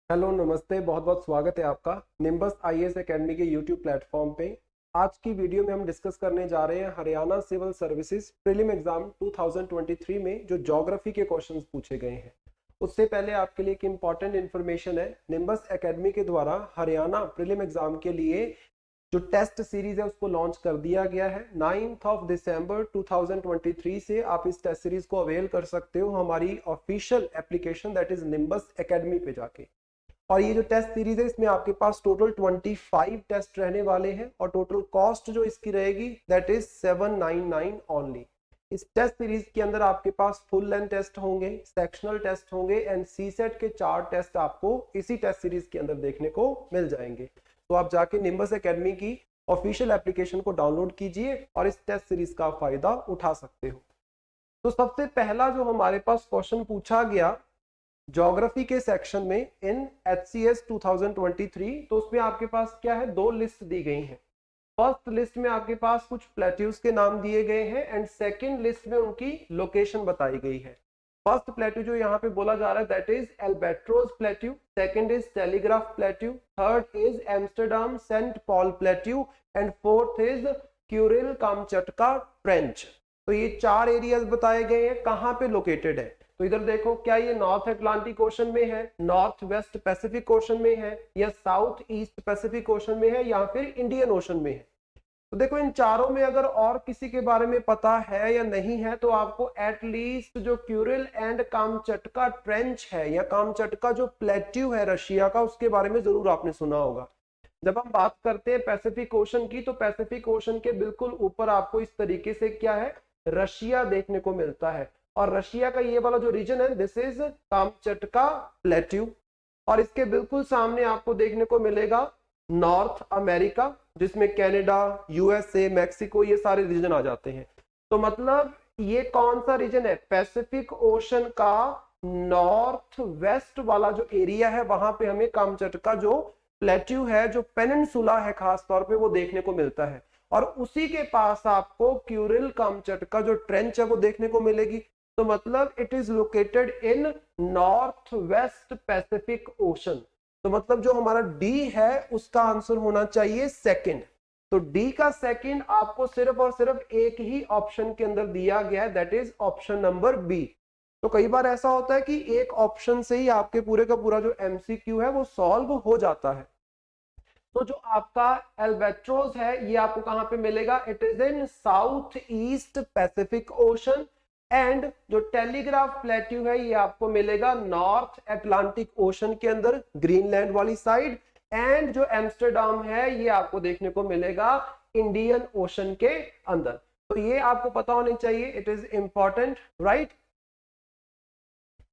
Hello नमस्ते, बहुत बहुत स्वागत है आपका निम्बस आईएएस एकेडमी के यूट्यूब प्लेटफॉर्म पे। आज की वीडियो में हम डिस्कस करने जा रहे हैं Haryana civil services prelim exam 2023 में जो ज्योग्राफी के क्वेश्चंस पूछे गए हैं। उससे पहले आपके लिए एक इम्पॉर्टेंट इन्फॉर्मेशन है, निम्बस एकेडमी के द्वारा हरियाणा प्रीलिम एग्जाम के लिए जो टेस्ट सीरीज है उसको लॉन्च कर दिया गया है। 9 दिसंबर 2023 से आप इस टेस्ट सीरीज को अवेल कर सकते हो हमारी official application that is nimbus academy पे जाके। और ये जो टेस्ट सीरीज है इसमें आपके पास टोटल 25 टेस्ट रहने वाले हैं और टोटल कॉस्ट जो इसकी रहेगी दैट इज 799 ओनली। इस टेस्ट सीरीज के अंदर आपके पास फुल लेंथ टेस्ट होंगे, सेक्शनल टेस्ट होंगे एंड सीसेट के 4 टेस्ट आपको इसी टेस्ट सीरीज के अंदर देखने को मिल जाएंगे। तो आप जाके निम्बस एकेडमी की ऑफिशियल एप्लीकेशन को डाउनलोड कीजिए और इस टेस्ट सीरीज का फायदा उठा सकते हो। तो सबसे पहला जो हमारे पास क्वेश्चन पूछा गया ज्योग्राफी के सेक्शन में इन HCS 2023, तो उसमें आपके पास क्या है, दो लिस्ट दी गई हैं। फर्स्ट लिस्ट में आपके पास कुछ प्लेट्यूज के नाम दिए गए हैं एंड सेकंड लिस्ट में उनकी लोकेशन बताई गई है। फर्स्ट प्लेट्यू जो यहाँ पे बोला जा रहा है that is albatross plateau, second is telegraph plateau, third is Amsterdam Saint Paul plateau and fourth is Kuril Kamchatka trench. तो ये 4 एरियाज बताए गए हैं, कहाँ पे लोकेटेड है। तो इधर देखो, क्या ये नॉर्थ अटलांटिक ओशन में है, नॉर्थ वेस्ट पैसिफिक ओशन में है, या साउथ ईस्ट पैसिफिक ओशन में है, या फिर इंडियन ओशन में है। तो देखो इन चारों में अगर और किसी के बारे में पता है या नहीं है तो आपको एटलीस्ट जो क्यूरिल एंड कामचटका ट्रेंच है या कामचटका जो प्लेट्यू है रशिया का, उसके बारे में जरूर आपने सुना होगा। जब हम बात करते हैं पैसिफिक ओशन की, तो पैसिफिक ओशन के बिल्कुल ऊपर आपको इस तरीके से क्या है, रशिया देखने को मिलता है। और रशिया का ये वाला जो रीजन है दिस इज कामचटका प्लेट्यू। और इसके बिल्कुल सामने आपको देखने को मिलेगा नॉर्थ अमेरिका, जिसमें कनाडा, यूएसए, मैक्सिको, ये सारे रीजन आ जाते हैं। तो मतलब ये कौन सा रीजन है, पैसिफिक ओशन का नॉर्थ वेस्ट वाला जो एरिया है, वहां पे हमें कामचटका जो प्लेट्यू है, जो पेनिनसुला है खास तौर पे, वो देखने को मिलता है। और उसी के पास आपको क्यूरिल कामचटका जो ट्रेंच है वो देखने को मिलेगी। तो मतलब it is located in north west Pacific ocean. तो मतलब जो हमारा डी है उसका आंसर होना चाहिए सेकंड। तो डी का सेकंड आपको सिर्फ और सिर्फ एक ही ऑप्शन के अंदर दिया गया है, that is option number B. तो कई बार ऐसा होता है कि एक ऑप्शन से ही आपके पूरे का पूरा जो एमसीक्यू है वो सॉल्व हो जाता है। तो जो आपका एल्बेट्रोस है ये आपको कहां पे मिलेगा, it is in south east Pacific ocean. And जो टेलीग्राफ प्लेट्यू है ये आपको मिलेगा नॉर्थ अटलांटिक ओशन के अंदर, ग्रीनलैंड वाली साइड। एंड जो एम्स्टरडम है ये आपको देखने को मिलेगा इंडियन ओशन के अंदर। तो ये आपको पता होनी चाहिए, it is important, right.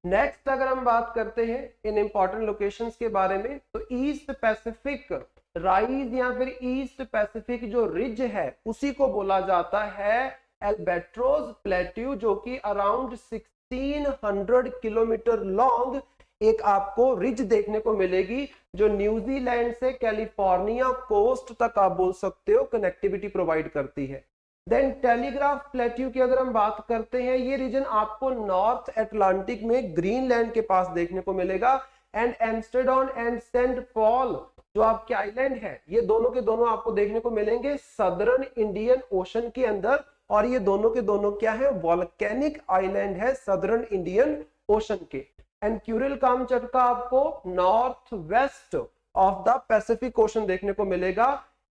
Next अगर हम बात करते हैं इन इंपॉर्टेंट लोकेशंस के बारे में, तो ईस्ट पैसिफिक राइज या फिर ईस्ट पैसिफिक जो रिज है उसी को बोला जाता है एल्बेट्रोस प्लेट्यू, जो कि अराउंड 1600 किलोमीटर लॉन्ग एक आपको रिज देखने को मिलेगी, जो न्यूजीलैंड से कैलिफोर्निया कोस्ट तक आप बोल सकते हो कनेक्टिविटी प्रोवाइड करती है। देन टेलीग्राफ प्लेट्यू की अगर हम बात करते हैं, ये रीजन आपको नॉर्थ अटलांटिक में ग्रीनलैंड के पास देखने को मिलेगा। And Amsterdam and Saint Paul जो आपके आइलैंड है ये दोनों के दोनों आपको देखने को मिलेंगे सदर्न इंडियन ओशन के अंदर। और ये दोनों के दोनों क्या है, वॉल्केनिक आइलैंड है सदर्न इंडियन ओशन के। एंड क्यूरिल कामचटका आपको north west of the Pacific ocean देखने को मिलेगा,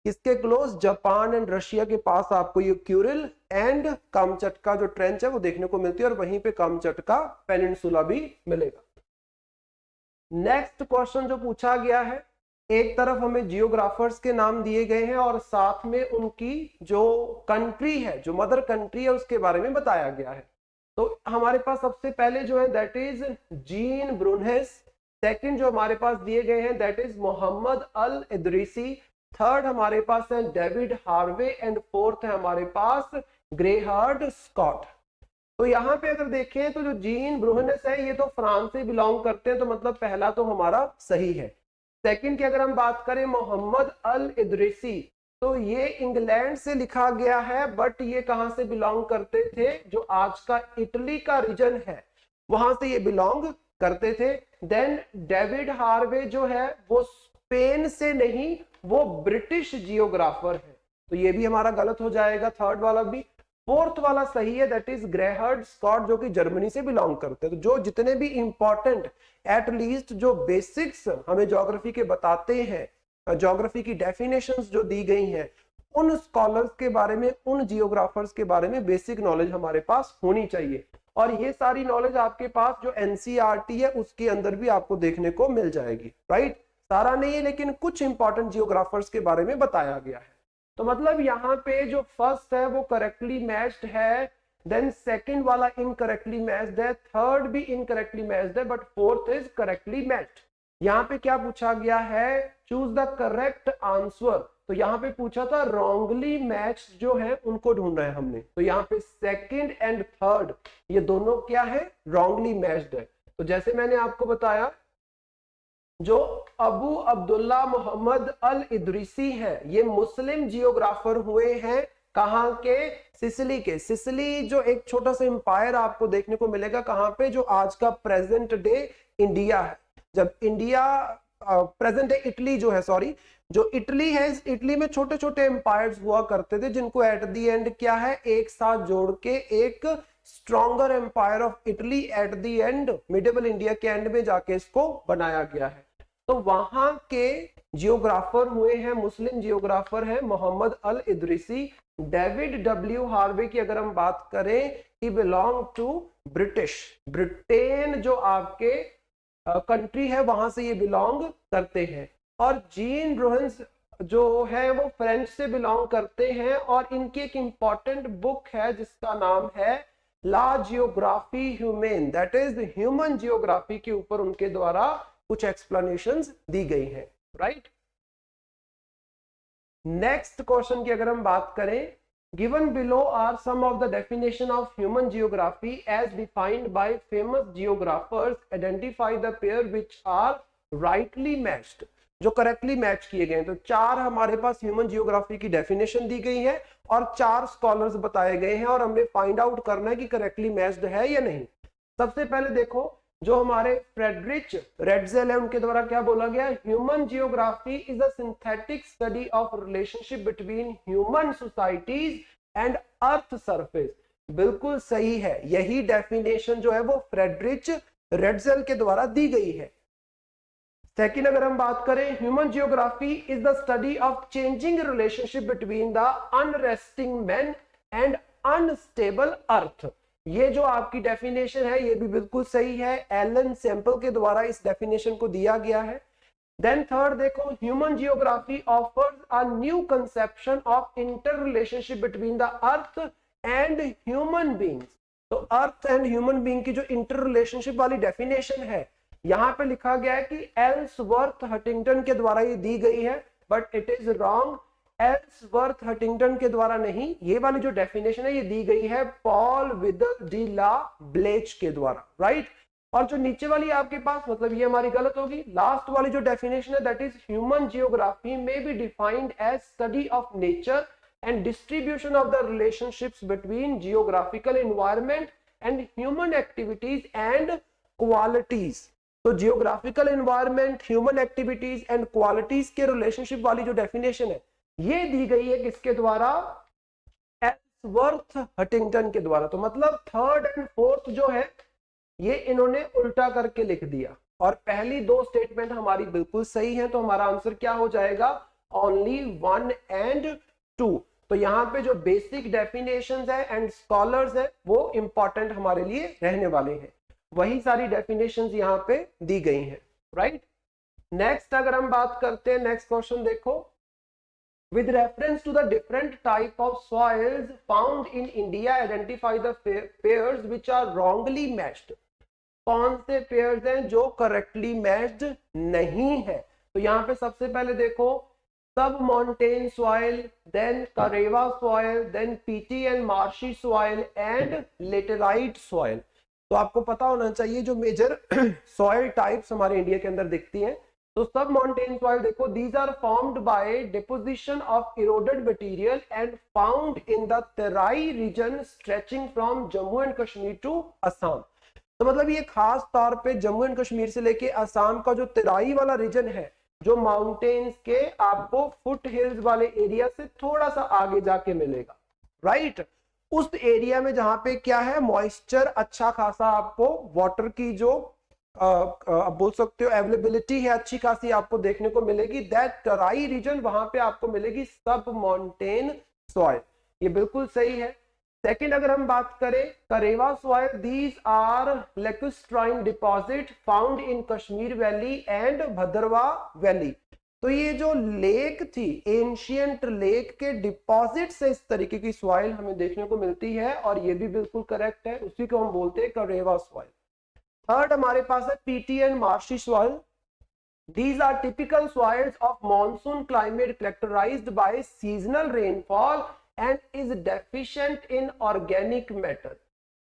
इसके क्लोज जापान एंड रशिया के पास आपको ये क्यूरिल एंड कामचटका जो ट्रेंच है वो देखने को मिलती है, और वहीं पे कामचटका पेनिनसुला भी मिलेगा। नेक्स्ट क्वेश्चन जो पूछा गया है, एक तरफ हमें जियोग्राफर्स के नाम दिए गए हैं और साथ में उनकी जो कंट्री है, जो मदर कंट्री है, उसके बारे में बताया गया है। तो हमारे पास सबसे पहले जो है that is Jean Brunhes, second जो हमारे पास दिए गए हैं that is Mohammed al Idrisi, third हमारे पास है डेविड हार्वे एंड फोर्थ है हमारे पास ग्रेहार्ड स्कॉट। तो यहाँ पे अगर देखें तो जो जीन ब्रुनहेस है ये तो फ्रांस से बिलोंग करते हैं, तो मतलब पहला तो हमारा सही है। सेकंड की अगर हम बात करें मोहम्मद अल इदरीसी, तो ये इंग्लैंड से लिखा गया है, बट ये कहां से बिलोंग करते थे, जो आज का इटली का रीजन है वहां से ये बिलोंग करते थे। देन डेविड हार्वे जो है वो स्पेन से नहीं, वो ब्रिटिश जियोग्राफर है, तो ये भी हमारा गलत हो जाएगा, थर्ड वाला भी। फोर्थ वाला सही है, दैट इज ग्रेहर्ड स्कॉट, जो कि जर्मनी से बिलोंग करते हैं। तो जो जितने भी इंपॉर्टेंट एटलीस्ट जो बेसिक्स हमें ज्योग्राफी के बताते हैं, ज्योग्राफी की डेफिनेशंस जो दी गई हैं, उन स्कॉलर्स के बारे में, उन जियोग्राफर्स के बारे में बेसिक नॉलेज हमारे पास होनी चाहिए। और ये सारी नॉलेज आपके पास जो एनसीईआरटी है उसके अंदर भी आपको देखने को मिल जाएगी, राइट। सारा नहीं है, लेकिन कुछ इंपॉर्टेंट जियोग्राफर्स के बारे में बताया गया है। तो मतलब यहाँ पे जो फर्स्ट है वो करेक्टली मैच्ड है, देन सेकंड वाला इनकरेक्टली मैच्ड है, थर्ड भी इनकरेक्टली मैच्ड है, but fourth is correctly matched. यहाँ पे क्या पूछा गया है, चूज द करेक्ट आंसर। तो यहाँ पे पूछा था रॉन्गली मैच्ड जो है उनको ढूंढ रहे हैं हमने, तो यहाँ पे सेकंड एंड थर्ड ये दोनों क्या है, रॉन्गली मैच्ड है। तो जैसे मैंने आपको बताया, जो अबू अब्दुल्ला मोहम्मद अल इदरीसी है, ये मुस्लिम जियोग्राफर हुए हैं, कहां के, सिसिली के। सिसिली जो एक छोटा सा एम्पायर आपको देखने को मिलेगा, कहां पे, जो आज का प्रेजेंट डे इंडिया है। जब इंडिया प्रेजेंट डे इटली जो है, सॉरी, जो इटली है, इस इटली में छोटे छोटे एम्पायर्स हुआ करते थे, जिनको एट द एंड क्या है, एक साथ जोड़ के एक stronger empire of Italy at the end, medieval India के एंड में जाके इसको बनाया गया है। तो वहां के जियोग्राफर हुए हैं, मुस्लिम जियोग्राफर है Mohammad al Idrisi. David W Harvey की अगर हम बात करें, ही बिलोंग टू ब्रिटिश, ब्रिटेन जो आपके कंट्री है वहां से ये बिलोंग करते हैं। और जीन रोहन्स जो है वो फ्रेंच से बिलोंग करते हैं, और इनकी एक इंपॉर्टेंट बुक है जिसका नाम है La Geographie Humaine, that is human geography के ऊपर उनके द्वारा कुछ एक्सप्लेनेशंस दी गई हैं, राइट। नेक्स्ट क्वेश्चन की अगर हम बात करें, given below are some of the definition of human geography as defined by famous geographers, identify the pair which are rightly matched, जो करेक्टली मैच किए गए हैं। तो चार हमारे पास ह्यूमन जियोग्राफी की डेफिनेशन दी गई है और चार स्कॉलर्स बताए गए हैं, और हमें फाइंड आउट करना है कि करेक्टली मैच्ड है या नहीं। सबसे पहले देखो, जो हमारे फ्रेडरिच रेडजेल है, उनके द्वारा क्या बोला गया, human geography is a synthetic study of relationship between human societies and earth surface. बिल्कुल सही है, यही डेफिनेशन जो है वो फ्रेडरिच रेडजेल के द्वारा दी गई है। सेकंड अगर हम बात करें, human geography is the study of changing relationship between the unresting man and unstable earth. ये जो आपकी डेफिनेशन है ये भी बिल्कुल सही है, एलन सैंपल के द्वारा इस डेफिनेशन को दिया गया है। देन थर्ड देखो, human geography offers a new conception of inter relationship between the earth and human beings. तो अर्थ एंड ह्यूमन बीइंग की जो इंटर रिलेशनशिप वाली डेफिनेशन है, यहां पे लिखा गया है कि एल्सवर्थ हटिंगटन के द्वारा ये दी गई है, but it is wrong. Ellsworth Huntington के द्वारा नहीं, ये वाली जो डेफिनेशन है ये दी गई है पॉल विदल डी ला ब्लेच के द्वारा, राइट। और जो नीचे वाली आपके पास, मतलब ये हमारी गलत होगी। लास्ट वाली जो डेफिनेशन है, that is human geography may be defined as study of nature and distribution of the relationships between geographical environment and human activities and qualities. तो geographical environment, human activities and qualities के relationship वाली जो definition है ये दी गई है किसके द्वारा, एल्सवर्थ हटिंगटन के द्वारा। तो मतलब थर्ड एंड फोर्थ जो है ये इन्होंने उल्टा करके लिख दिया, और पहली दो स्टेटमेंट हमारी बिल्कुल सही है। तो हमारा आंसर क्या हो जाएगा, ओनली 1 एंड 2। तो यहाँ पे जो बेसिक डेफिनेशंस है एंड स्कॉलर्स है वो इंपॉर्टेंट हमारे लिए रहने वाले हैं, वही सारी डेफिनेशंस यहाँ पे दी गई हैं, राइट। नेक्स्ट अगर हम बात करते हैं, नेक्स्ट क्वेश्चन देखो, with reference to the different type of soils found in India, identify the pairs which are wrongly matched। कौन से पेयर्स हैं जो करेक्टली मैच्ड नहीं है। तो यहाँ पे सबसे पहले देखो, sub mountain soil, then karewa soil, then peaty and marshy soil and laterite soil. तो आपको पता होना चाहिए जो मेजर सॉइल टाइप्स हमारे इंडिया के अंदर दिखती हैं। तो सब माउंटेन सॉइल देखो, these are formed by deposition of eroded material and found in the Terai region stretching from Jammu and Kashmir to Assam. तो मतलब ये खास तौर पे जम्मू एंड कश्मीर से लेके असम का जो तराई वाला रीजन है, जो माउंटेन्स के आपको फुट हिल्स वाले एरिया से थोड़ा सा आगे जाके मिलेगा, राइट। उस एरिया में जहां पे क्या है, मॉइस्चर अच्छा खासा, आपको वाटर की जो आप बोल सकते हो अवेलेबिलिटी है अच्छी खासी आपको देखने को मिलेगी। दैट तराई रीजन, वहां पे आपको मिलेगी सब माउंटेन सॉइल, ये बिल्कुल सही है। सेकंड अगर हम बात करें karewa soil, these are lacustrine deposit found in Kashmir valley and Bhadarwah valley. तो ये जो लेक थी, एंशियंट लेक के डिपॉजिट से इस तरीके की सॉइल हमें देखने को मिलती है, और ये भी बिल्कुल करेक्ट है, उसी को हम बोलते हैं करेवा सॉइल। थर्ड हमारे पास है PT and marshy soil. These are typical soils of monsoon climate characterized by seasonal rainfall and is deficient in organic matter।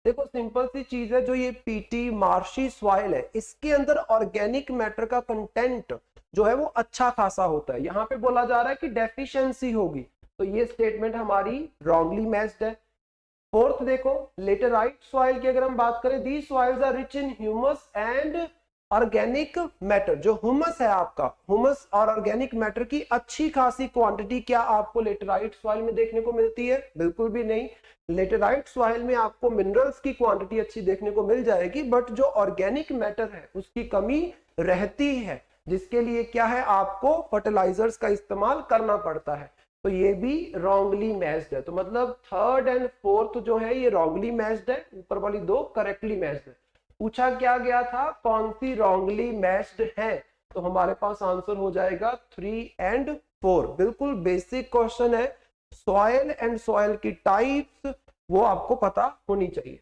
देखो सिंपल सी चीज है, जो ये पीटी मार्शी सॉइल है, इसके अंदर ऑर्गेनिक मैटर का कंटेंट जो है वो अच्छा खासा होता है। यहाँ पे बोला जा रहा है कि डेफिशिएंसी होगी, तो ये स्टेटमेंट हमारी रॉन्गली मैच्ड है। फोर्थ देखो लेटेराइट सॉइल की अगर हम बात करें, the soils are rich in humus and organic matter. जो ह्यूमस है आपका, ह्यूमस और ऑर्गेनिक मैटर की अच्छी खासी क्वांटिटी क्या आपको लेटेराइट सॉइल में देखने को मिलती है? बिल्कुल भी नहीं। लेटेराइट सॉइल में आपको मिनरल्स की क्वांटिटी अच्छी देखने को मिल जाएगी, बट जो ऑर्गेनिक मैटर है उसकी कमी रहती है, जिसके लिए क्या है, आपको फर्टिलाइजर्स का इस्तेमाल करना पड़ता है। तो ये भी रॉन्गली मैच्ड है। तो मतलब थर्ड एंड फोर्थ जो है ये रॉन्गली मैच्ड है, ऊपर वाली दो करेक्टली मैच्ड है। पूछा क्या गया था, कौन सी रॉन्गली मैच्ड है? तो हमारे पास आंसर हो जाएगा 3 एंड 4। बिल्कुल बेसिक क्वेश्चन है, सॉइल एंड सॉइल की टाइप्स वो आपको पता होनी चाहिए।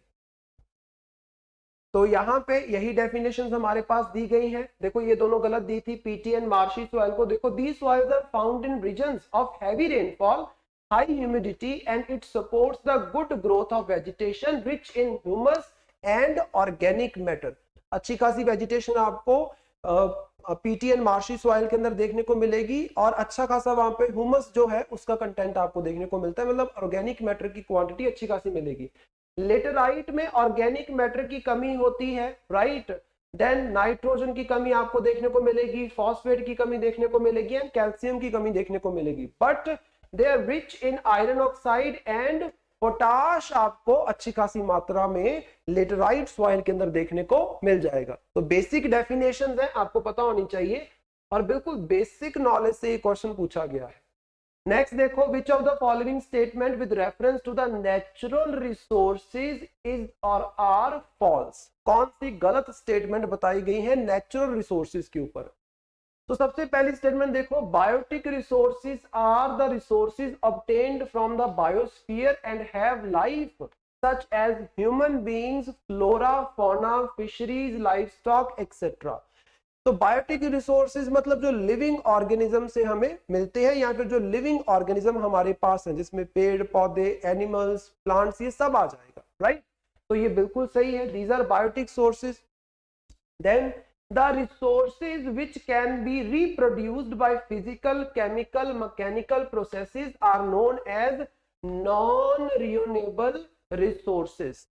तो यहाँ पे यही डेफिनेशन हमारे पास दी गई हैं। देखो ये दोनों गलत दी थी, पीटी एंड मार्शी सॉइल को। देखो the soils are found in regions of heavy rainfall, high humidity and it supports the good growth of vegetation rich in humus and organic matter. अच्छी खासी वेजिटेशन आपको पीटी एंड मार्शी सॉइल के अंदर देखने को मिलेगी, और अच्छा खासा वहां पे ह्यूमस जो है उसका कंटेंट आपको देखने को मिलता है, मतलब ऑर्गेनिक मैटर की क्वांटिटी अच्छी खासी मिलेगी। लेटेराइट में ऑर्गेनिक मैटर की कमी होती है, राइट। देन नाइट्रोजन की कमी आपको देखने को मिलेगी, फॉस्फेट की कमी देखने को मिलेगी, एंड कैल्शियम की कमी देखने को मिलेगी। But they are rich in iron oxide and potash, आपको अच्छी खासी मात्रा में लेटेराइट सॉइल के अंदर देखने को मिल जाएगा। तो बेसिक डेफिनेशंस हैं, आपको पता होनी चाहिए, और बिल्कुल बेसिक नॉलेज से ये क्वेश्चन पूछा गया है। नेक्स्ट देखो, which of the following statement with reference to the natural resources is और आर फॉल्स। कौन सी गलत स्टेटमेंट बताई गई है नेचुरल रिसोर्सेज के ऊपर? तो सबसे पहली स्टेटमेंट देखो, biotic resources are the resources obtained from the biosphere and have life such as human beings, flora, fauna, fisheries, livestock et cetera. तो बायोटिक रिसोर्सेज मतलब जो लिविंग ऑर्गेनिज्म से हमें मिलते हैं, या फिर जो लिविंग ऑर्गेनिज्म हमारे पास है, जिसमें पेड़ पौधे, एनिमल्स, प्लांट्स, ये सब आ जाएगा, राइट। तो ये बिल्कुल सही है, these are biotic sources. Then the resources which can be reproduced by physical, chemical, mechanical processes are known as non renewable resources.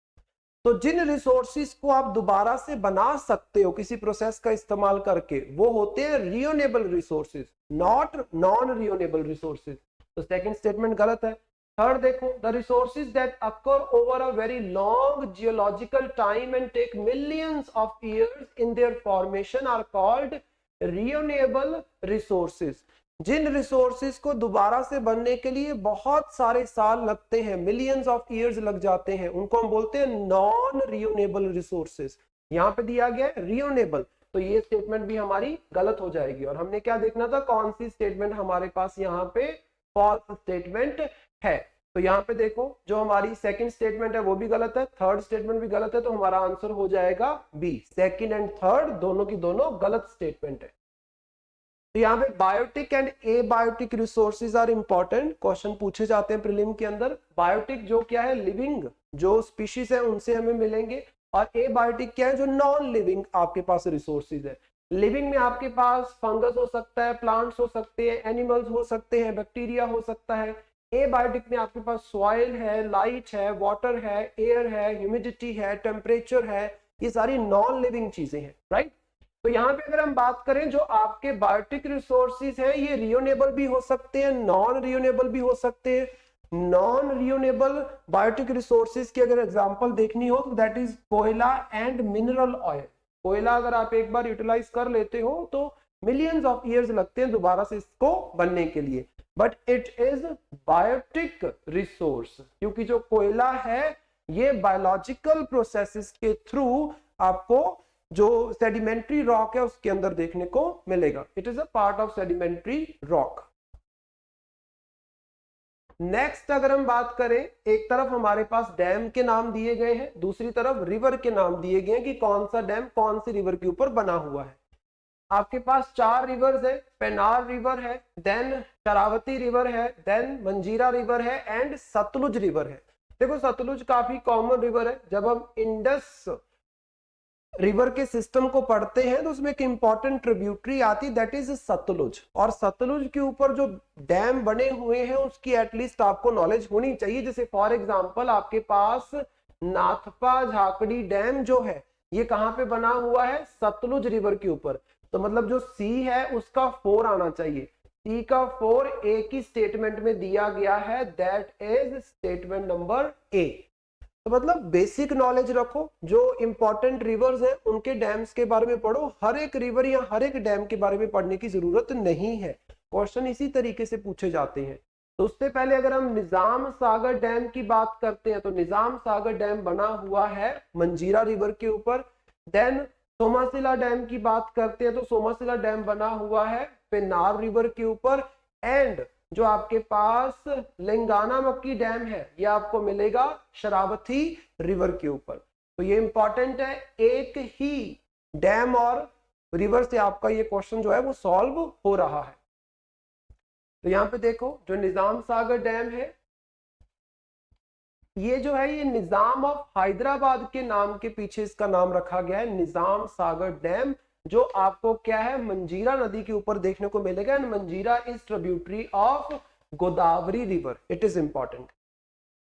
तो जिन रिसोर्सेज को आप दोबारा से बना सकते हो किसी प्रोसेस का इस्तेमाल करके, वो होते हैं renewable resources, not non renewable resources. तो सेकंड स्टेटमेंट गलत है। थर्ड देखो, the resources that occur over a very long geological time and take millions of years in their formation are called renewable resources. जिन resources को दोबारा से बनने के लिए बहुत सारे साल लगते हैं, मिलियंस ऑफ इयर्स लग जाते हैं, उनको हम बोलते हैं नॉन रिन्यूएबल रिसोर्सेज। यहाँ पे दिया गया है रिन्यूएबल, तो ये स्टेटमेंट भी हमारी गलत हो जाएगी। और हमने क्या देखना था, कौन सी स्टेटमेंट हमारे पास यहाँ पे फॉल्स स्टेटमेंट है। तो यहाँ पे देखो, जो हमारी सेकंड स्टेटमेंट है वो भी गलत है, थर्ड स्टेटमेंट भी गलत है, तो हमारा आंसर हो जाएगा बी। सेकंड एंड थर्ड दोनों की दोनों गलत स्टेटमेंट है। तो यहाँ पे biotic and abiotic resources are important, question पूछे जाते हैं प्रीलिम के अंदर। बायोटिक जो क्या है, लिविंग जो स्पीशीज है उनसे हमें मिलेंगे, और एबायोटिक क्या है, जो नॉन लिविंग आपके पास रिसोर्सेज है। लिविंग में आपके पास फंगस हो सकता है, प्लांट्स हो सकते हैं, एनिमल्स हो सकते हैं, बैक्टीरिया हो सकता है। एबायोटिक में आपके पास सॉइल है, लाइट है, वाटर है, एयर है, ह्यूमिडिटी है, टेम्परेचर है, ये सारी नॉन लिविंग चीजें हैं, राइट। तो यहाँ पे अगर हम बात करें जो आपके बायोटिक रिसोर्सेज हैं ये रिन्यूएबल भी हो सकते हैं, नॉन रिन्यूएबल भी हो सकते हैं। नॉन रिन्यूएबल बायोटिक रिसोर्सेज की अगर एग्जांपल देखनी हो तो दैट इज कोयला एंड मिनरल ऑयल। कोयला अगर आप एक बार यूटिलाइज कर लेते हो तो मिलियंस ऑफ ईयर्स लगते हैं दोबारा से इसको बनने के लिए, but it is biotic resource, क्योंकि जो कोयला है ये बायोलॉजिकल प्रोसेसेस के थ्रू आपको जो सेडिमेंट्री रॉक है उसके अंदर देखने को मिलेगा। It is a part of sedimentary rock. Next अगर हम बात करें, एक तरफ हमारे पास डैम के नाम दिए गए हैं, दूसरी तरफ रिवर के नाम दिए गए हैं कि कौन सा डैम कौन सी रिवर के ऊपर बना हुआ है। आपके पास 4 रिवर्स है, पेनार रिवर है, देन शरावती रिवर है, देन मंजीरा रिवर है एंड सतलुज रिवर है। देखो सतलुज काफी कॉमन रिवर है, जब हम इंडस रिवर के सिस्टम को पढ़ते हैं तो उसमें एक इंपॉर्टेंट ट्रिब्यूटरी आती दैट इज सतलुज, और सतलुज के ऊपर जो डैम बने हुए हैं उसकी एटलीस्ट आपको नॉलेज होनी चाहिए। जैसे फॉर एग्जांपल आपके पास नाथपा झाकड़ी डैम जो है ये कहां पे बना हुआ है, सतलुज रिवर के ऊपर। तो मतलब जो सी है उसका 4 आना चाहिए, सी का 4 एक ही स्टेटमेंट में दिया गया है, that is statement number A. तो मतलब बेसिक नॉलेज रखो, जो इंपॉर्टेंट रिवर्स हैं उनके डैम्स के बारे में पढ़ो, हर एक रिवर या हर एक डैम के बारे में पढ़ने की जरूरत नहीं है, क्वेश्चन इसी तरीके से पूछे जाते हैं। तो उससे पहले अगर हम निजाम सागर डैम की बात करते हैं तो निजाम सागर डैम बना हुआ है मंजीरा रिवर के ऊपर। देन सोमासिला डैम की बात करते हैं तो सोमासिला डैम बना हुआ है पेन्नार रिवर के ऊपर। एंड जो आपके पास लिंगाना मक्की डैम है ये आपको मिलेगा शरावती रिवर के ऊपर। तो ये इंपॉर्टेंट है, एक ही डैम और रिवर से आपका ये क्वेश्चन जो है वो सॉल्व हो रहा है। तो यहाँ पे देखो जो निजाम सागर डैम है ये जो है ये निजाम ऑफ हैदराबाद के नाम के पीछे इसका नाम रखा गया है, निजाम सागर डैम, जो आपको क्या है मंजीरा नदी के ऊपर देखने को मिलेगा। And Manjira is tributary of Godavari river, it is important.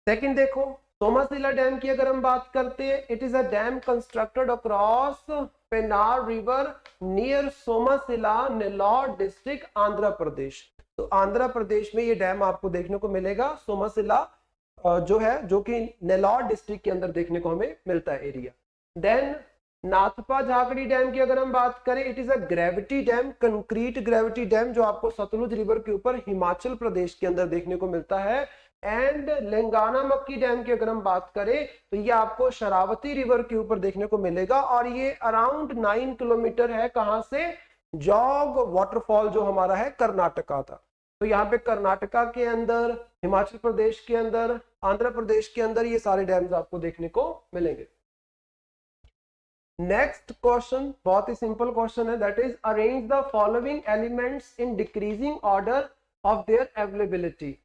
Second देखो सोमासिला डैम की अगर हम बात करते हैं, it is a dam constructed across Pennar river near Somasila, Nellore district, Andhra Pradesh. तो आंध्र प्रदेश में ये डैम आपको देखने को मिलेगा, सोमासिला जो है जो कि नेल्लौर डिस्ट्रिक्ट के अंदर देखने को हमें मिलता है area. Then Nathpa Jhakri dam की अगर हम बात करें, it is a gravity dam, concrete gravity dam, जो आपको सतलुज रिवर के ऊपर हिमाचल प्रदेश के अंदर देखने को मिलता है। एंड लिंगाना मक्की डैम की अगर हम बात करें तो ये आपको शरावती रिवर के ऊपर देखने को मिलेगा, और ये अराउंड 9 किलोमीटर है कहां से, जॉग वाटरफॉल जो हमारा है कर्नाटका था। तो यहाँ पे कर्नाटका के अंदर, हिमाचल प्रदेश के अंदर, आंध्र प्रदेश के अंदर ये सारे डैम्स आपको देखने को मिलेंगे। नेक्स्ट क्वेश्चन बहुत ही सिंपल क्वेश्चन है, that is arrange the following elements in decreasing order of their availability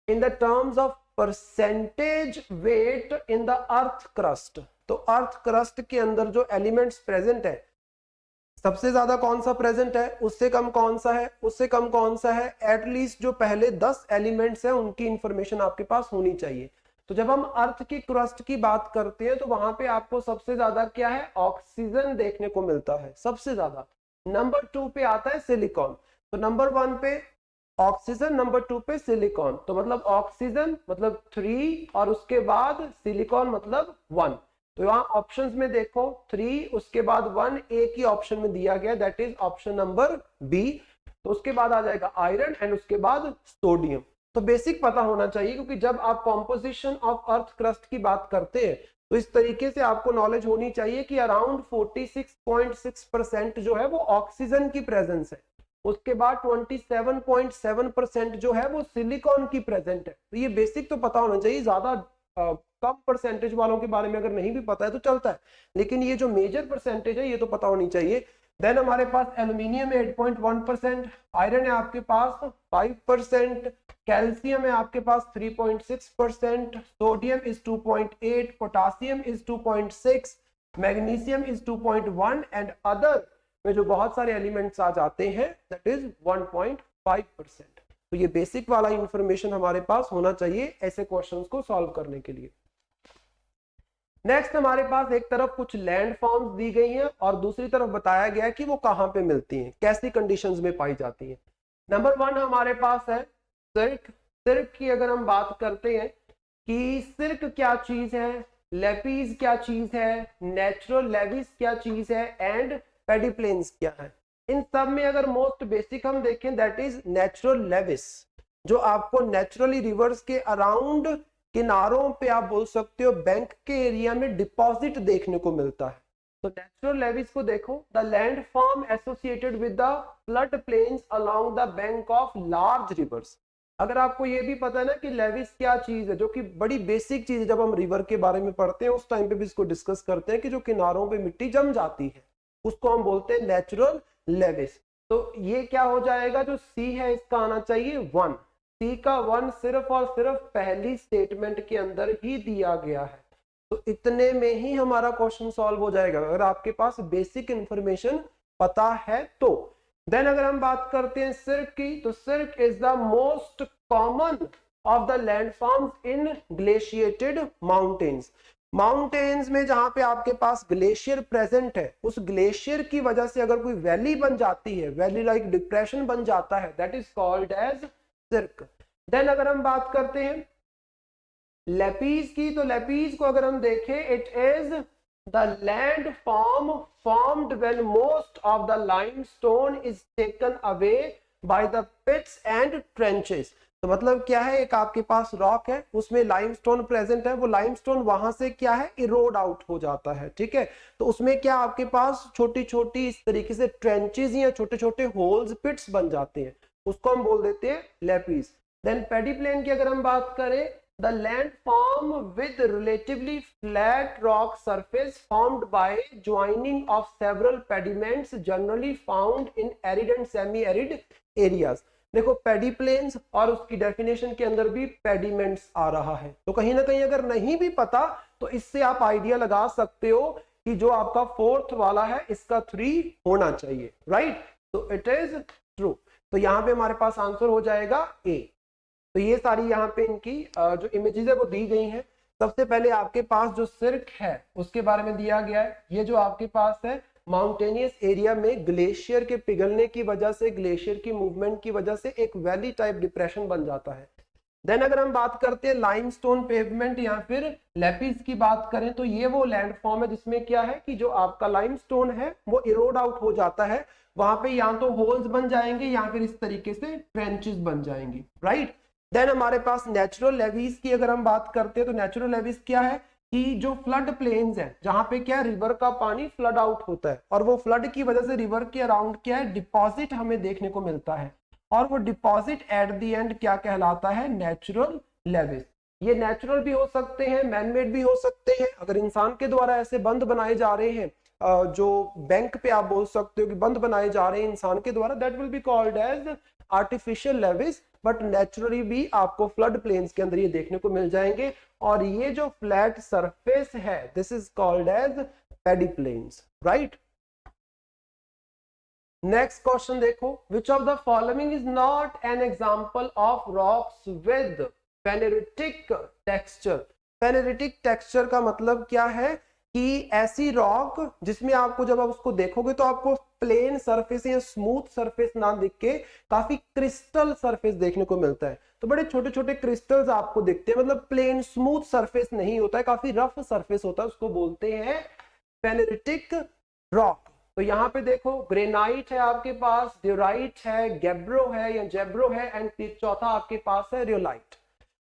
in the terms of percentage wait in the earth crust. तो अर्थ क्रस्ट के अंदर जो एलिमेंट्स प्रेजेंट है, सबसे ज्यादा कौन सा प्रेजेंट है, उससे कम कौन सा है, उससे कम कौन सा है, एटलीस्ट जो पहले 10 एलिमेंट्स हैं उनकी इंफॉर्मेशन आपके पास होनी चाहिए। तो जब हम अर्थ की क्रस्ट की बात करते हैं तो वहां पे आपको सबसे ज्यादा क्या है, ऑक्सीजन देखने को मिलता है सबसे ज्यादा। नंबर 2 पे आता है सिलिकॉन। तो नंबर 1 पे ऑक्सीजन, नंबर 2 पे सिलिकॉन। तो मतलब ऑक्सीजन मतलब 3 और उसके बाद सिलिकॉन मतलब 1। तो यहाँ ऑप्शंस में देखो 3 उसके बाद 1 एक ही ऑप्शन में दिया गया, that is option number B. तो उसके बाद आ जाएगा आयरन एंड उसके बाद सोडियम। तो बेसिक पता होना चाहिए, क्योंकि जब आप कॉम्पोजिशन ऑफ अर्थ क्रस्ट की बात करते हैं तो इस तरीके से आपको नॉलेज होनी चाहिए कि अराउंड 46.6% जो है वो ऑक्सीजन की प्रेजेंस है, उसके बाद 27.7% जो है वो सिलिकॉन की प्रेजेंट है। तो ये बेसिक तो पता होना चाहिए, ज्यादा कम परसेंटेज वालों के बारे में अगर नहीं भी पता है तो चलता है, लेकिन ये जो मेजर परसेंटेज है ये तो पता होनी चाहिए। देन हमारे पास एल्यूमिनियम है 8.1%, आयरन है आपके पास 5%, कैल्शियम है आपके पास 3.6%, sodium is 2.8, potassium is 2.6, magnesium is 2.1 and other में जो बहुत सारे एलिमेंट्स आ जाते हैं दैट इज 1.5%। तो ये बेसिक वाला इंफॉर्मेशन हमारे पास होना चाहिए ऐसे क्वेश्चंस को सॉल्व करने के लिए। नेक्स्ट हमारे पास एक तरफ कुछ लैंड फॉर्म्स दी गई हैं और दूसरी तरफ बताया गया है कि वो कहाँ पे मिलती हैं, कैसी कंडीशंस में पाई जाती हैं। नंबर 1 हमारे पास है सिल्क। सिल्क की अगर हम बात करते हैं कि सिल्क क्या चीज है, लेपीज क्या चीज है, नेचुरल लेविस क्या चीज है एंड पेडिप्लेन्स क्या है। इन सब में अगर मोस्ट बेसिक हम देखें दैट इज नेचुरल लेविस, जो आपको नेचुरली रिवर्स के अराउंड किनारों पे आप बोल सकते हो बैंक के एरिया में डिपॉजिट देखने को मिलता है। तो नेचुरल लेविस को देखो, the land form associated with the flood plains along the bank of large reverse. अगर आपको ये भी पता है ना कि लेविस क्या चीज है, जो कि बड़ी बेसिक चीज है, जब हम रिवर के बारे में पढ़ते हैं उस टाइम पे भी इसको डिस्कस करते हैं कि जो किनारों पे मिट्टी जम जाती है उसको हम बोलते हैं नेचुरल लेविस। तो ये क्या हो जाएगा, जो सी है इसका आना चाहिए 1। सी का 1 सिर्फ और सिर्फ पहली स्टेटमेंट के अंदर ही दिया गया है, तो इतने में ही हमारा क्वेश्चन सॉल्व हो जाएगा अगर आपके पास बेसिक इंफॉर्मेशन पता है तो। देन अगर हम बात करते हैं सिल्क की, तो silk is the most common of the landforms in glaciated mountains. Mountains में जहां पे आपके पास ग्लेशियर प्रेजेंट है, उस ग्लेशियर की वजह से अगर कोई वैली बन जाती है, वैली लाइक डिप्रेशन बन जाता है, that is called as silk. Then अगर हम बात करते हैं लेपीज की, तो लेपीज को अगर हम देखें, it is the land form formed when most of the limestone is taken away by the pits and trenches। तो मतलब क्या है, एक आपके पास रॉक है उसमें लाइमस्टोन प्रेजेंट है, वो लाइमस्टोन वहां से क्या है इरोड आउट हो जाता है, ठीक है। तो उसमें क्या आपके पास छोटी छोटी इस तरीके से ट्रेंचेस या छोटे छोटे होल्स, पिट्स बन जाते हैं, उसको हम बोल देते हैं लेपीज। देन पेडिप्लेन की अगर हम बात करें, the landform with relatively flat rock surface formed by joining of several pediments generally found in arid and semi-arid areas। देखो पेडिप्लेन्स और उसकी डेफिनेशन के अंदर भी पेडिमेंट्स आ रहा है, तो कहीं ना कहीं अगर नहीं भी पता तो इससे आप आइडिया लगा सकते हो कि जो आपका फोर्थ वाला है इसका 3 होना चाहिए, राइट। तो इट इज ट्रू, तो यहां पे हमारे पास आंसर हो जाएगा ए। तो ये सारी यहाँ पे इनकी जो इमेजेस है वो दी गई हैं। सबसे पहले आपके पास जो सिल्क है उसके बारे में दिया गया है। ये जो आपके पास है माउंटेनियस एरिया में ग्लेशियर के पिघलने की वजह से, ग्लेशियर की मूवमेंट की वजह से एक वैली टाइप डिप्रेशन बन जाता है। देन अगर हम बात करते हैं लाइमस्टोन पेवमेंट या फिर लेपिस की बात करें, तो ये वो लैंडफॉर्म है जिसमें क्या है कि जो आपका लाइमस्टोन है वो इरोड आउट हो जाता है, वहां पे या तो होल्स बन जाएंगे या फिर इस तरीके से ट्रेंचेस बन जाएंगे, राइट। देन हमारे पास नेचुरल लेवीज की अगर हम बात करते हैं, तो नेचुरल लेवीज क्या है कि जो फ्लड प्लेन्स है जहां पे क्या रिवर का पानी फ्लड आउट होता है और वो फ्लड की वजह से रिवर के अराउंड क्या है डिपॉजिट हमें देखने को मिलता है, और वो डिपॉजिट एट द एंड क्या कहलाता है, नेचुरल लेविस। ये नेचुरल भी हो सकते हैं, मैनमेड भी हो सकते हैं। अगर इंसान के द्वारा ऐसे बंद बनाए जा रहे हैं, जो बैंक पे आप बोल सकते हो कि बंद बनाए जा रहे हैं इंसान के द्वारा, that will be called as artificial levees. But naturally भी आपको फ्लड प्लेन्स के अंदर ये देखने को मिल जाएंगे, और ये जो फ्लैट सरफेस है this is called as pediplains, right. Next question देखो, which of the following is not an example of rocks with phaneritic texture. Phaneritic texture का मतलब क्या है कि ऐसी रॉक जिसमें आपको जब आप उसको देखोगे तो आपको प्लेन सरफेस या स्मूथ सरफेस ना दिख के काफी क्रिस्टल सरफेस देखने को मिलता है। तो बड़े छोटे छोटे क्रिस्टल्स आपको दिखते हैं, मतलब प्लेन स्मूथ सरफेस नहीं होता है, काफी रफ सरफेस होता है, उसको बोलते हैं फेनेरिटिक रॉक। तो यहाँ पे देखो ग्रेनाइट है आपके पास, ड्यूराइट है, गैब्रो है या जेब्रो है, एंड चौथा आपके पास है रियोलाइट।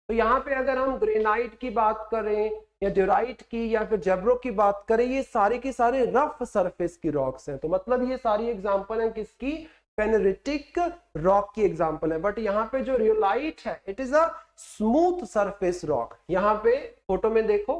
तो यहाँ पे अगर हम ग्रेनाइट की बात करें या ड्यूराइट की या फिर जेब्रो की बात करें, ये सारे के सारे रफ सरफेस की रॉक्स हैं। तो मतलब ये सारी एग्जांपल है किसकी, फेनेरिटिक रॉक की एग्जांपल है। बट यहाँ पे जो रियोलाइट है it is a smooth surface rock. यहाँ पे फोटो में देखो,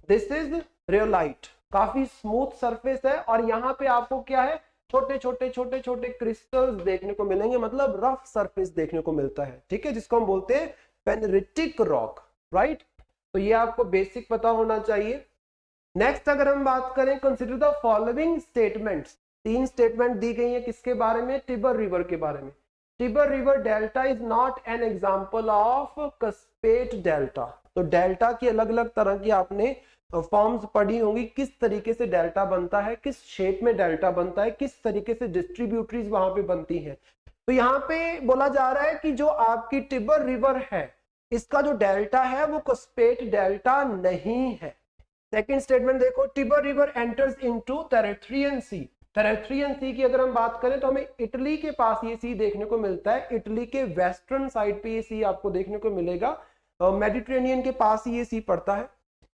दिस इज रियोलाइट, काफी स्मूथ सरफेस है, और यहाँ पे आपको क्या है छोटे छोटे क्रिस्टल्स देखने को मिलेंगे, मतलब रफ सरफेस देखने को मिलता है, ठीक है, जिसको हम बोलते हैं फेनेरिटिक रॉक, राइट। तो ये आपको बेसिक पता होना चाहिए। नेक्स्ट अगर हम बात करें, consider the following statements. 3 statement दी गई है किसके बारे में, टिबर रिवर के बारे में। Tiber river delta is not an example of cuspate delta. तो डेल्टा की अलग अलग तरह की आपने फॉर्म्स पढ़ी होंगी, किस तरीके से डेल्टा बनता है, किस शेप में डेल्टा बनता है, किस तरीके से डिस्ट्रीब्यूटरीज वहां पे बनती हैं। तो यहाँ पे बोला जा रहा है कि जो आपकी टिबर रिवर है इसका जो डेल्टा है वो कस्पेट डेल्टा नहीं है। सेकंड स्टेटमेंट देखो, टिबर रिवर एंटर्स इनटू टेरेथ्रियन सी। टेरेथ्रियन सी की अगर हम बात करें तो हमें इटली के पास ये सी देखने को मिलता है, इटली के वेस्टर्न साइड पे ये सी आपको देखने को मिलेगा, मेडिटेरेनियन के पास ही ये सी पड़ता है।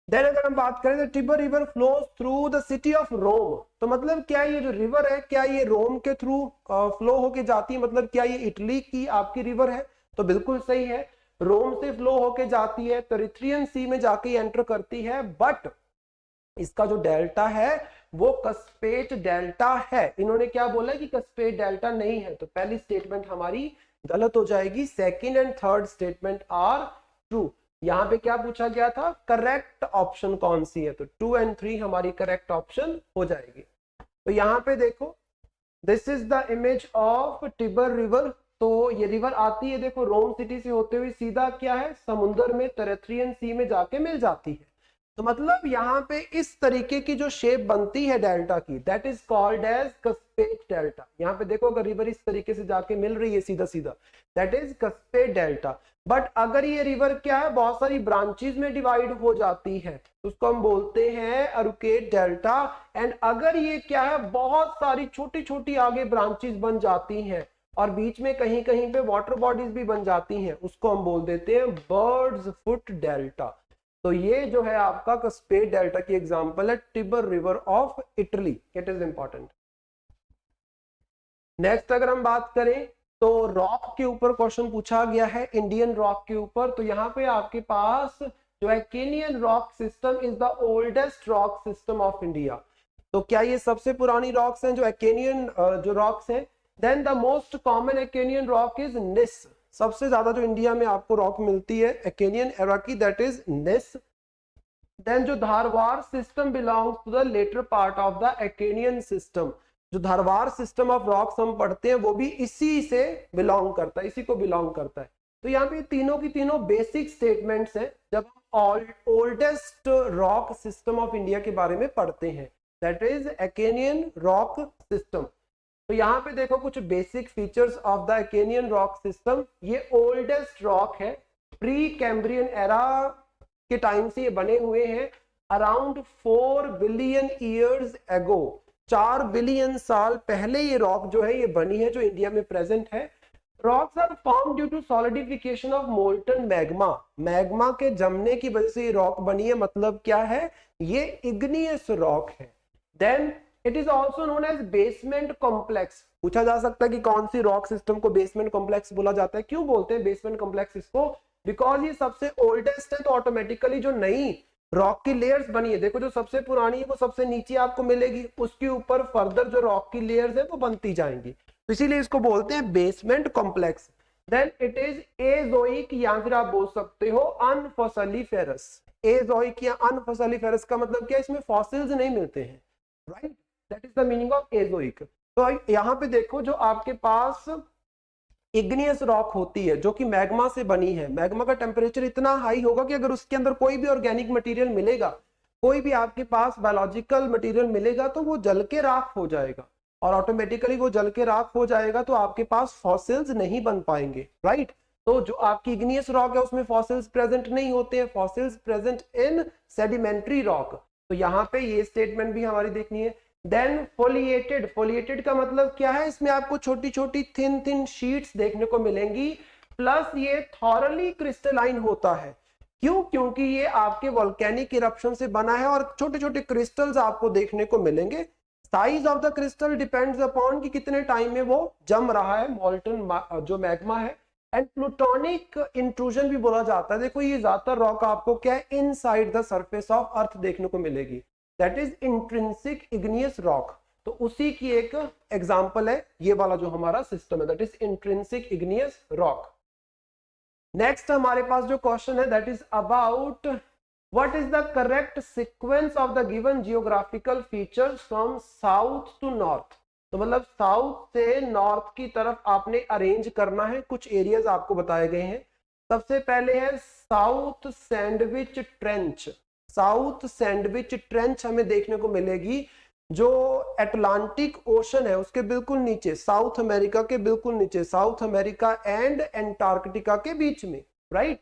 देन अगर हम बात करें तो Tiber river flows through the city of Rome, तो मतलब क्या ये जो रिवर है क्या ये रोम के थ्रू फ्लो होके जाती है, मतलब क्या ये इटली की आपकी रिवर है? तो बिल्कुल सही है, रोम से फ्लो होके जाती है, टेरिथ्रियन सी में जाके एंटर करती है, बट इसका जो डेल्टा है वो कस्पेट डेल्टा है। इन्होंने क्या बोला कि कस्पेट डेल्टा नहीं है, तो पहली स्टेटमेंट हमारी गलत हो जाएगी। Second and third statement are true. यहां पे क्या पूछा गया था, करेक्ट ऑप्शन कौन सी है, तो 2 और 3 हमारी करेक्ट ऑप्शन हो जाएगी। तो यहाँ पे देखो, this is the image of Tiber river. तो ये रिवर आती है देखो रोम सिटी से होते हुए सीधा क्या है समुद्र में टेरेथ्रियन सी में जाके मिल जाती है। तो मतलब यहाँ पे इस तरीके की जो शेप बनती है डेल्टा की, that is called as cuspate delta. यहाँ पे देखो अगर रिवर इस तरीके से जाके मिल रही है सीधा सीधा, that is cuspid delta. But अगर ये रिवर क्या है बहुत सारी ब्रांचेस में डिवाइड हो जाती है तो उसको हम बोलते हैं अरुकेट डेल्टा। एंड अगर ये क्या है बहुत सारी छोटी छोटी आगे ब्रांचेस बन जाती हैं और बीच में कहीं कहीं पे वाटर बॉडीज भी बन जाती हैं, उसको हम बोल देते हैं बर्ड्स फुट डेल्टा। तो ये जो है आपका कस्पेट डेल्टा की एग्जांपल है, Tiber river of Italy, it is important. Next अगर हम बात करें तो रॉक के ऊपर क्वेश्चन पूछा गया है, इंडियन रॉक के ऊपर। तो यहाँ पे आपके पास जो है Kenyon rock system is the oldest rock system of India. तो क्या ये सबसे पुरानी रॉक्स हैं जो एकेनियन जो रॉक्स हैं? देन द मोस्ट कॉमन एकेनियन रॉक इज निस। सबसे ज्यादा जो इंडिया में आपको रॉक मिलती है एकेनियन एरा की, दैट इज निस। देन जो Dharwar system belongs to the latter part of the एकेनियन सिस्टम। जो धारवाड़ सिस्टम ऑफ रॉक्स हम पढ़ते हैं वो भी इसी से बिलोंग करता है, इसी को बिलोंग करता है। तो यहाँ पे तीनों की तीनों बेसिक स्टेटमेंट्स हैं जब हम oldest rock system of India के बारे में पढ़ते हैं, दैट इज एकेनियन रॉक सिस्टम। तो यहाँ पे देखो कुछ बेसिक फीचर्स ऑफ द एकेनियन रॉक सिस्टम। ये ओल्डेस्ट रॉक है, प्री कैम्ब्रियन एरा के टाइम से ये बने हुए हैं, around 4 billion years ago, 4 billion साल पहले ये रॉक जो है ये बनी है जो इंडिया में प्रेजेंट है। Rocks are form due to solidification of molten magma. Magma के जमने की वजह से ये रॉक बनी है, मतलब क्या है ये इग्नियस रॉक है। Then it is also known as basement complex. पूछा जा सकता है कि कौन सी रॉक सिस्टम को बेसमेंट कॉम्प्लेक्स बोला जाता है। क्यों बोलते हैं बेसमेंट कॉम्प्लेक्स इसको? बिकॉज ये सबसे ओल्डेस्ट है, तो ऑटोमेटिकली जो नई रॉक की लेयर्स बनी है, देखो जो सबसे पुरानी है वो सबसे नीचे आपको मिलेगी, उसके ऊपर फर्दर जो रॉक की लेयर्स है वो बनती जाएंगी, तो इसीलिए इसको बोलते हैं basement complex. Then it is azoic या फिर आप बोल सकते हो अनफॉसिलिफेरस। एजोइक या अनफॉसिलिफेरस का मतलब क्या, इसमें फॉसिल्स नहीं मिलते हैं, right, that is the meaning of Azoic. तो यहाँ पे देखो जो आपके पास इग्नियस रॉक होती है जो कि मैग्मा से बनी है, मैग्मा का टेम्परेचर इतना हाई होगा कि अगर उसके अंदर कोई भी ऑर्गेनिक मटेरियल मिलेगा, कोई भी आपके पास बायोलॉजिकल मटेरियल मिलेगा तो वो जल के राख हो जाएगा, और ऑटोमेटिकली वो जल के राख हो जाएगा तो आपके पास फॉसिल्स नहीं बन पाएंगे, राइट। तो जो आपकी इग्नियस रॉक है उसमें फॉसिल्स प्रेजेंट नहीं होते हैं, fossils present in sedimentary rock. तो यहाँ पे ये स्टेटमेंट भी हमारी देखनी है। देन फोलिएटेड, फोलिएटेड का मतलब क्या है, इसमें आपको छोटी छोटी थिन थिन शीट्स देखने को मिलेंगी, प्लस ये थॉरली क्रिस्टलाइन होता है। क्यों? क्योंकि ये आपके वोल्केनिक इरप्शन से बना है और छोटे छोटे क्रिस्टल्स आपको देखने को मिलेंगे। Size of the crystal depends upon कि कितने टाइम में वो जम रहा है, मॉल्टन जो मैग्मा है। एंड प्लूटोनिक इंट्रूजन भी बोला जाता है। देखो ये ज्यादातर रॉक आपको क्या है, inside the surface of earth देखने को मिलेगी, that is intrinsic igneous rock. तो उसी की एक एग्जांपल है ये वाला जो हमारा सिस्टम है, that is intrinsic igneous rock. Next हमारे पास जो क्वेश्चन है that is about what is the correct sequence of the given geographical features from south to north. तो मतलब साउथ से नॉर्थ की तरफ आपने अरेंज करना है, कुछ एरियाज आपको बताए गए हैं। सबसे पहले है south sandwich trench. South sandwich trench हमें देखने को मिलेगी जो अटलांटिक ओशन है उसके बिल्कुल नीचे, साउथ अमेरिका के बिल्कुल नीचे, साउथ अमेरिका एंड एंटार्क्टिका के बीच में, राइट।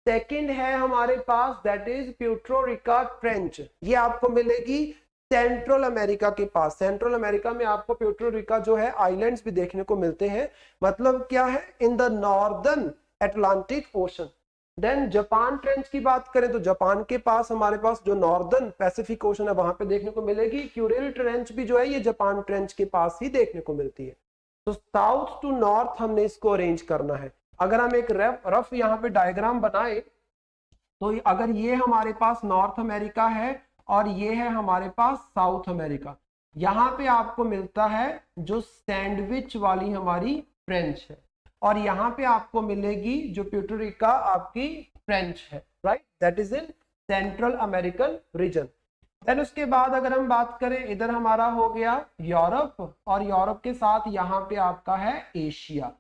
सेकंड है हमारे पास that is Puerto Rico trench, ये आपको मिलेगी सेंट्रल अमेरिका के पास। सेंट्रल अमेरिका में आपको प्यूर्टो रिका जो है आइलैंड्स भी देखने को मिलते हैं, मतलब क्या है, in the northern Atlantic ocean. Then Japan trench की बात करें तो जापान के पास हमारे पास जो नॉर्दर्न पैसिफिक ओशन है वहां पे देखने को मिलेगी। क्यूरिल ट्रेंच भी जो है ये जापान ट्रेंच के पास ही देखने को मिलती है। तो साउथ टू नॉर्थ हमने इसको अरेंज करना है। अगर हम एक रफ यहाँ पे डायग्राम बनाए तो अगर ये हमारे पास नॉर्थ अमेरिका है और ये है हमारे पास साउथ अमेरिका, यहाँ पे आपको मिलता है जो सैंडविच वाली हमारी फ्रेंच है, और यहाँ पे आपको मिलेगी जो प्यूर्टो रिका आपकी फ्रेंच है, right, that is in central American region. Then उसके बाद अगर हम बात करें, इधर हमारा हो गया यूरोप, और यूरोप के साथ यहाँ पे आपका है एशिया।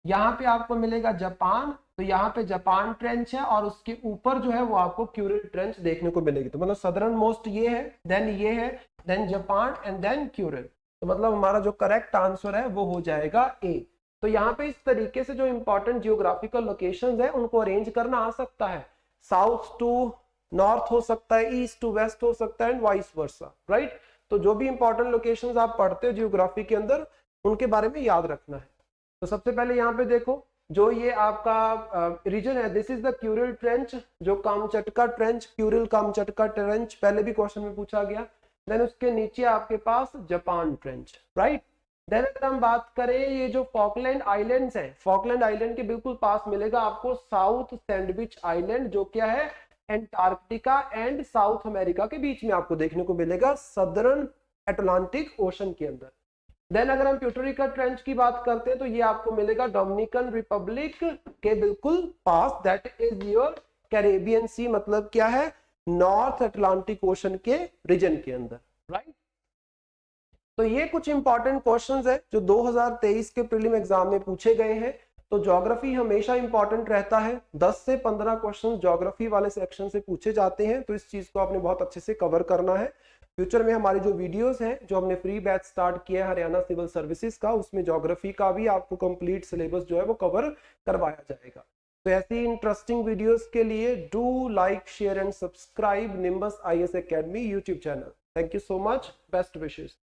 यहाँ पे आपको मिलेगा जापान, तो यहाँ पे जापान ट्रेंच है और उसके ऊपर जो है वो आपको क्यूरिल ट्रेंच देखने को मिलेगी। तो मतलब सदर्न मोस्ट ये है, देन ये है, then Japan and then Kuril. तो मतलब हमारा जो करेक्ट आंसर है वो हो जाएगा ए। तो यहाँ पे इस तरीके से जो इंपॉर्टेंट जियोग्राफिकल लोकेशंस है उनको अरेंज करना आ सकता है। साउथ टू नॉर्थ हो सकता है, ईस्ट टू वेस्ट हो सकता है, एंड वाइस वर्सा, राइट। तो जो भी इंपॉर्टेंट लोकेशंस आप पढ़ते हो जियोग्राफी के अंदर उनके बारे में याद रखना है। तो सबसे पहले यहाँ पे देखो जो ये आपका रीजन है, this is the Kuril trench, जो Kamchatka trench, Kuril Kamchatka trench पहले भी क्वेश्चन में पूछा गया। देन उसके नीचे आपके पास जापान ट्रेंच, राइट। देन अगर हम बात करें ये जो फॉकलैंड आइलैंड्स हैं, फॉकलैंड आइलैंड के बिल्कुल पास मिलेगा आपको साउथ सैंडविच आइलैंड, जो क्या है एंटार्क्टिका एंड साउथ अमेरिका के बीच में आपको देखने को मिलेगा सदर्न अटलांटिक ओशन के अंदर। देन अगर हम प्यूर्टो रिका ट्रेंच की बात करते हैं तो ये आपको मिलेगा डोमिनिकन रिपब्लिक के बिल्कुल पास, that is your Caribbean sea, मतलब क्या है नॉर्थ अटलांटिक ओशन के रीजन के अंदर, राइट। तो ये कुछ इंपॉर्टेंट क्वेश्चंस है जो 2023 के प्रीलिम एग्जाम में पूछे गए हैं। तो ज्योग्राफी हमेशा इंपॉर्टेंट रहता है, 10 से 15 क्वेश्चन ज्योग्राफी वाले सेक्शन से पूछे जाते हैं, तो इस चीज को आपने बहुत अच्छे से कवर करना है। फ्यूचर में हमारी जो वीडियोस हैं, जो हमने फ्री बैच स्टार्ट किया है हरियाणा सिविल सर्विसेज का, उसमें ज्योग्राफी का भी आपको कंप्लीट सिलेबस जो है वो कवर करवाया जाएगा। तो ऐसी इंटरेस्टिंग वीडियोस के लिए do like, share and subscribe nimbus IAS Academy YouTube channel. Thank you so much, best wishes.